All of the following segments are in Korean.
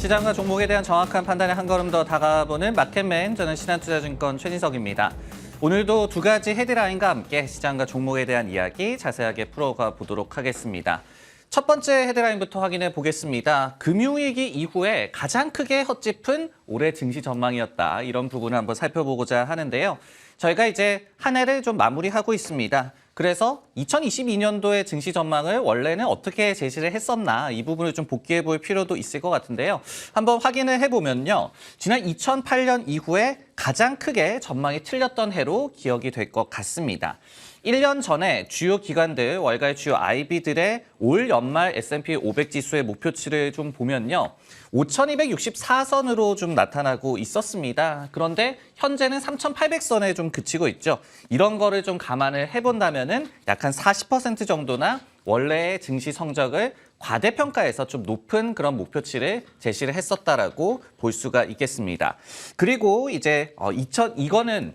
시장과 종목에 대한 정확한 판단에 한 걸음 더 다가보는 마켓맨, 저는 신한투자증권 최진석입니다. 오늘도 두 가지 헤드라인과 함께 시장과 종목에 대한 이야기 자세하게 풀어가 보도록 하겠습니다. 첫 번째 헤드라인부터 확인해 보겠습니다. 금융위기 이후에 가장 크게 헛짚은 올해 증시 전망이었다. 이런 부분을 한번 살펴보고자 하는데요. 저희가 이제 한 해를 좀 마무리하고 있습니다. 그래서 2022년도의 증시 전망을 원래는 어떻게 제시를 했었나 이 부분을 좀 복기해 볼 필요도 있을 것 같은데요. 한번 확인을 해보면요. 지난 2008년 이후에 가장 크게 전망이 틀렸던 해로 기억이 될 것 같습니다. 1년 전에 주요 기관들, 월가의 주요 IB들의 올 연말 S&P 500 지수의 목표치를 좀 보면요. 5,264선으로 좀 나타나고 있었습니다. 그런데 현재는 3,800선에 좀 그치고 있죠. 이런 거를 좀 감안을 해본다면은 약 한 40% 정도나 원래의 증시 성적을 과대평가해서 좀 높은 그런 목표치를 제시를 했었다라고 볼 수가 있겠습니다. 그리고 이제 이거는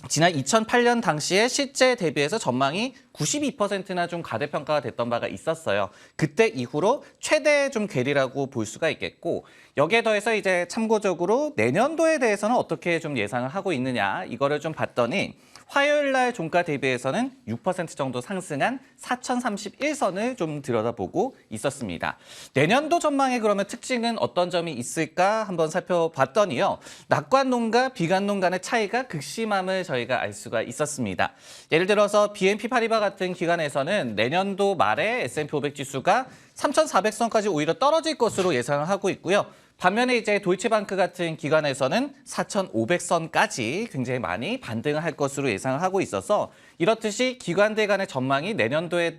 지난 2008년 당시에 실제 대비해서 전망이 92%나 좀 과대평가가 됐던 바가 있었어요. 그때 이후로 최대 좀 괴리라고 볼 수가 있겠고, 여기에 더해서 이제 참고적으로 내년도에 대해서는 어떻게 좀 예상을 하고 있느냐 이거를 좀 봤더니 화요일 날 종가 대비해서는 6% 정도 상승한 4,031선을 좀 들여다보고 있었습니다. 내년도 전망의 그러면 특징은 어떤 점이 있을까 한번 살펴봤더니요. 낙관론과 비관론 간의 차이가 극심함을 저희가 알 수가 있었습니다. 예를 들어서 BNP 파리바 같은 기관에서는 내년도 말에 S&P 500 지수가 3,400선까지 오히려 떨어질 것으로 예상을 하고 있고요. 반면에 이제 도이체방크 같은 기관에서는 4,500선까지 굉장히 많이 반등을 할 것으로 예상을 하고 있어서 이렇듯이 기관들 간의 전망이 내년도에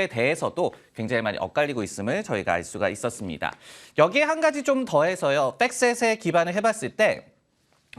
대해서도 굉장히 많이 엇갈리고 있음을 저희가 알 수가 있었습니다. 여기에 한 가지 좀 더해서요. 팩셋에 기반을 해봤을 때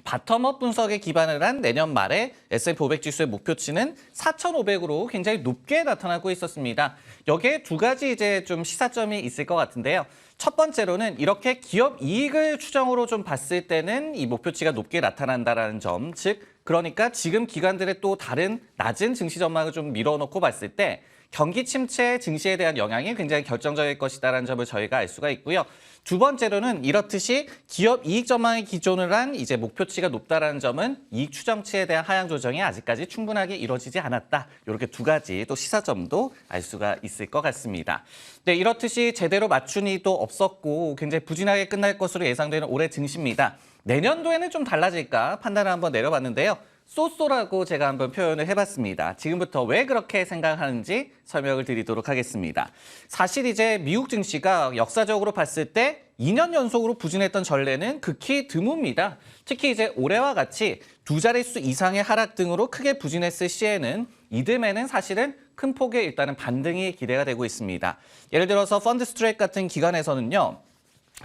바텀업 분석에 기반을 한 내년 말에 S&P 500 지수의 목표치는 4,500으로 굉장히 높게 나타나고 있었습니다. 여기에 두 가지 이제 좀 시사점이 있을 것 같은데요. 첫 번째로는 이렇게 기업 이익을 추정으로 좀 봤을 때는 이 목표치가 높게 나타난다라는 점, 즉 그러니까 지금 기관들의 또 다른 낮은 증시 전망을 좀 밀어놓고 봤을 때 경기 침체 증시에 대한 영향이 굉장히 결정적일 것이다라는 점을 저희가 알 수가 있고요. 두 번째로는 이렇듯이 기업 이익 전망에 기존을 한 이제 목표치가 높다라는 점은 이익 추정치에 대한 하향 조정이 아직까지 충분하게 이루어지지 않았다. 이렇게 두 가지 또 시사점도 알 수가 있을 것 같습니다. 네, 이렇듯이 제대로 맞춘 이도 없었고 굉장히 부진하게 끝날 것으로 예상되는 올해 증시입니다. 내년도에는 좀 달라질까 판단을 한번 내려봤는데요. 쏘쏘라고 제가 한번 표현을 해봤습니다. 지금부터 왜 그렇게 생각하는지 설명을 드리도록 하겠습니다. 사실 이제 미국 증시가 역사적으로 봤을 때 2년 연속으로 부진했던 전례는 극히 드뭅니다. 특히 이제 올해와 같이 두 자릿수 이상의 하락 등으로 크게 부진했을 시에는 이듬해는 사실은 큰 폭의 일단은 반등이 기대가 되고 있습니다. 예를 들어서 펀드 스트레이트 같은 기관에서는요.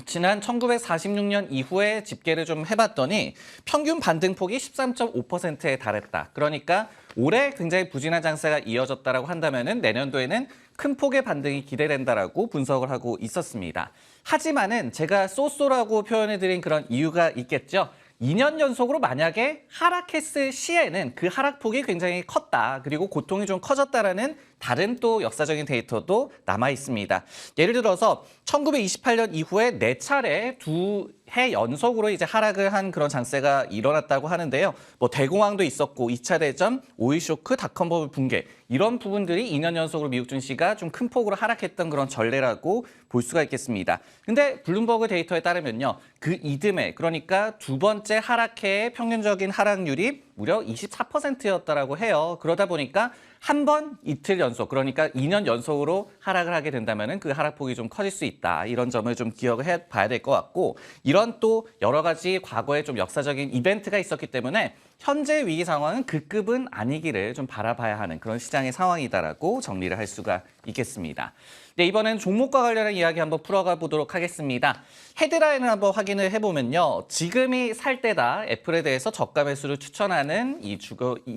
지난 1946년 이후에 집계를 좀 해봤더니 평균 반등폭이 13.5%에 달했다. 그러니까 올해 굉장히 부진한 장세가 이어졌다라고 한다면은 내년도에는 큰 폭의 반등이 기대된다라고 분석을 하고 있었습니다. 하지만은 제가 쏘쏘라고 표현해드린 그런 이유가 있겠죠. 2년 연속으로 만약에 하락했을 시에는 그 하락폭이 굉장히 컸다. 그리고 고통이 좀 커졌다라는 다른 또 역사적인 데이터도 남아 있습니다. 예를 들어서 1928년 이후에 4차례 두 해 연속으로 이제 하락을 한 그런 장세가 일어났다고 하는데요. 뭐 대공황도 있었고 2차 대전, 오일 쇼크, 닷컴 버블 붕괴 이런 부분들이 2년 연속으로 미국 증시가 좀 큰 폭으로 하락했던 그런 전례라고 볼 수가 있겠습니다. 근데 블룸버그 데이터에 따르면요. 그 이듬해 그러니까 두 번째 하락해의 평균적인 하락률이 무려 24%였다라고 해요. 그러다 보니까 한 번 이틀 연속, 그러니까 2년 연속으로 하락을 하게 된다면 그 하락폭이 좀 커질 수 있다. 이런 점을 좀 기억을 해봐야 될 것 같고 이런 또 여러 가지 과거에 좀 역사적인 이벤트가 있었기 때문에 현재 위기 상황은 그 급은 아니기를 좀 바라봐야 하는 그런 시장의 상황이다라고 정리를 할 수가 있겠습니다. 네, 이번엔 종목과 관련한 이야기 한번 풀어가 보도록 하겠습니다. 헤드라인을 한번 확인을 해보면요. 지금이 살 때다. 애플에 대해서 저가 매수를 추천하는 이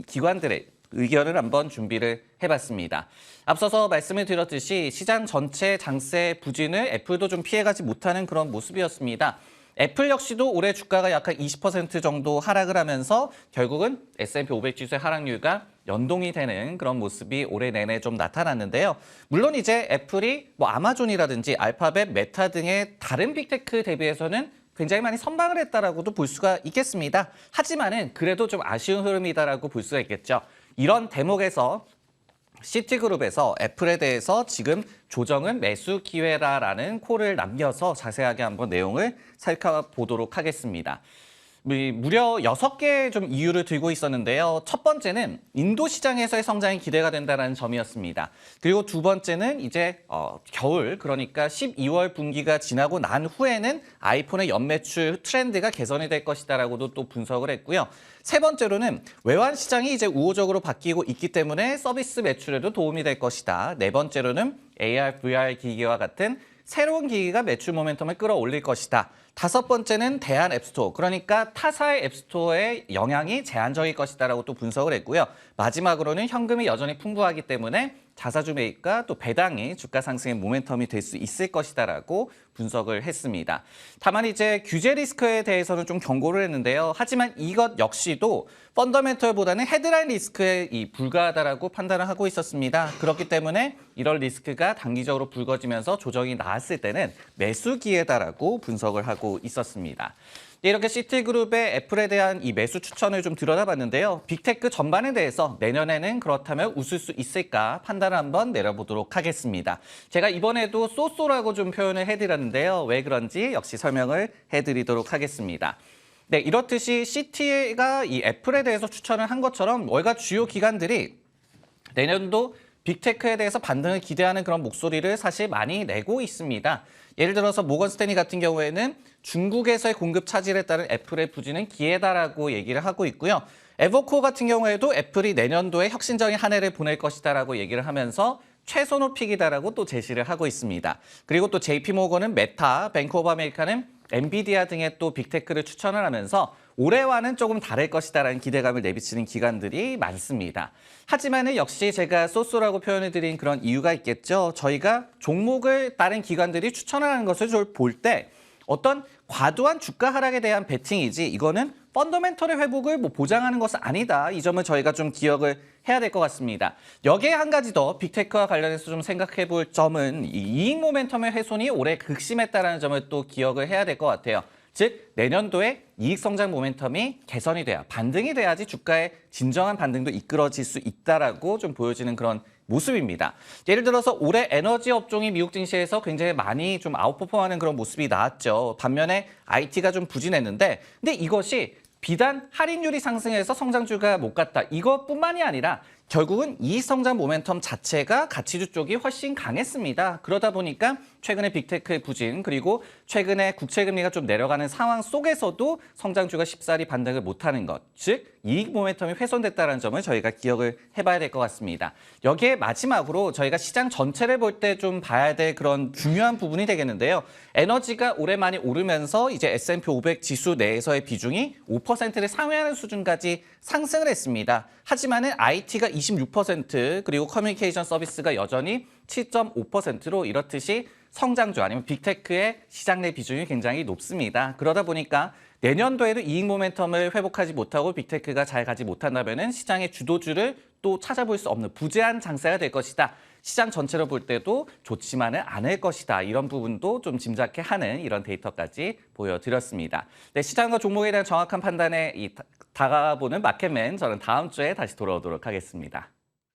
기관들의 의견을 한번 준비를 해봤습니다. 앞서서 말씀을 드렸듯이 시장 전체 장세 부진을 애플도 좀 피해가지 못하는 그런 모습이었습니다. 애플 역시도 올해 주가가 약 한 20% 정도 하락을 하면서 결국은 S&P 500 지수의 하락률과 연동이 되는 그런 모습이 올해 내내 좀 나타났는데요. 물론 이제 애플이 뭐 아마존이라든지 알파벳, 메타 등의 다른 빅테크 대비해서는 굉장히 많이 선방을 했다라고도 볼 수가 있겠습니다. 하지만은 그래도 좀 아쉬운 흐름이다라고 볼 수가 있겠죠. 이런 대목에서 시티그룹에서 애플에 대해서 지금 조정은 매수 기회라라는 콜을 남겨서 자세하게 한번 내용을 살펴보도록 하겠습니다. 무려 6개의 좀 이유를 들고 있었는데요. 첫 번째는 인도 시장에서의 성장이 기대가 된다는 점이었습니다. 그리고 두 번째는 이제 겨울, 그러니까 12월 분기가 지나고 난 후에는 아이폰의 연매출 트렌드가 개선이 될 것이다라고도 또 분석을 했고요. 세 번째로는 외환 시장이 이제 우호적으로 바뀌고 있기 때문에 서비스 매출에도 도움이 될 것이다. 네 번째로는 AR, VR 기기와 같은 새로운 기기가 매출 모멘텀을 끌어올릴 것이다. 다섯 번째는 대한 앱스토어, 그러니까 타사의 앱스토어의 영향이 제한적일 것이다라고 또 분석을 했고요. 마지막으로는 현금이 여전히 풍부하기 때문에 자사주 매입과 또 배당이 주가 상승의 모멘텀이 될 수 있을 것이다라고 분석을 했습니다. 다만 이제 규제 리스크에 대해서는 좀 경고를 했는데요. 하지만 이것 역시도 펀더멘털보다는 헤드라인 리스크에 불과하다라고 판단을 하고 있었습니다. 그렇기 때문에 이런 리스크가 단기적으로 불거지면서 조정이 나왔을 때는 매수 기회다라고 분석을 하고 있었습니다. 이렇게 시티그룹의 애플에 대한 이 매수 추천을 좀 들여다봤는데요. 빅테크 전반에 대해서 내년에는 그렇다면 웃을 수 있을까 판단을 한번 내려보도록 하겠습니다. 제가 이번에도 쏘쏘라고 좀 표현을 해드렸는데요. 왜 그런지 역시 설명을 해드리도록 하겠습니다. 네, 이렇듯이 시티가 이 애플에 대해서 추천을 한 것처럼 월가 주요 기관들이 내년도 빅테크에 대해서 반등을 기대하는 그런 목소리를 사실 많이 내고 있습니다. 예를 들어서 모건 스탠리 같은 경우에는 중국에서의 공급 차질에 따른 애플의 부진은 기회다라고 얘기를 하고 있고요. 에버코어 같은 경우에도 애플이 내년도에 혁신적인 한 해를 보낼 것이다라고 얘기를 하면서 최선호 픽이다라고 또 제시를 하고 있습니다. 그리고 또 JP모건은 메타, 뱅크 오브 아메리카는 엔비디아 등의 또 빅테크를 추천을 하면서 올해와는 조금 다를 것이다라는 기대감을 내비치는 기관들이 많습니다. 하지만은 역시 제가 쏘쏘라고 표현을 드린 그런 이유가 있겠죠. 저희가 종목을 다른 기관들이 추천하는 것을 볼 때 어떤 과도한 주가 하락에 대한 베팅이지 이거는 펀더멘털의 회복을 보장하는 것은 아니다. 이 점을 저희가 좀 기억을 해야 될 것 같습니다. 여기에 한 가지 더 빅테크와 관련해서 좀 생각해 볼 점은 이익 모멘텀의 훼손이 올해 극심했다는 점을 또 기억을 해야 될 것 같아요. 즉 내년도에 이익 성장 모멘텀이 개선이 돼야 반등이 돼야지 주가의 진정한 반등도 이끌어질 수 있다라고 좀 보여지는 그런 모습입니다. 예를 들어서 올해 에너지 업종이 미국 증시에서 굉장히 많이 좀 아웃퍼폼하는 그런 모습이 나왔죠. 반면에 IT가 좀 부진했는데 근데 이것이 비단 할인율이 상승해서 성장주가 못 갔다. 이것뿐만이 아니라 결국은 이익 성장 모멘텀 자체가 가치주 쪽이 훨씬 강했습니다. 그러다 보니까 최근에 빅테크의 부진 그리고 최근에 국채금리가 좀 내려가는 상황 속에서도 성장주가 쉽사리 반등을 못하는 것, 즉 이익 모멘텀이 훼손됐다는 점을 저희가 기억을 해봐야 될 것 같습니다. 여기에 마지막으로 저희가 시장 전체를 볼 때 좀 봐야 될 그런 중요한 부분이 되겠는데요. 에너지가 올해 많이 오르면서 이제 S&P 500 지수 내에서의 비중이 5%를 상회하는 수준까지 상승을 했습니다. 하지만은 IT가 26% 그리고 커뮤니케이션 서비스가 여전히 7.5%로 이렇듯이 성장주 아니면 빅테크의 시장 내 비중이 굉장히 높습니다. 그러다 보니까 내년도에도 이익 모멘텀을 회복하지 못하고 빅테크가 잘 가지 못한다면 시장의 주도주를 또 찾아볼 수 없는 부재한 장세가 될 것이다. 시장 전체로 볼 때도 좋지만은 않을 것이다. 이런 부분도 좀 짐작케 하는 이런 데이터까지 보여드렸습니다. 네, 시장과 종목에 대한 정확한 판단에 다가보는 마켓맨 저는 다음 주에 다시 돌아오도록 하겠습니다.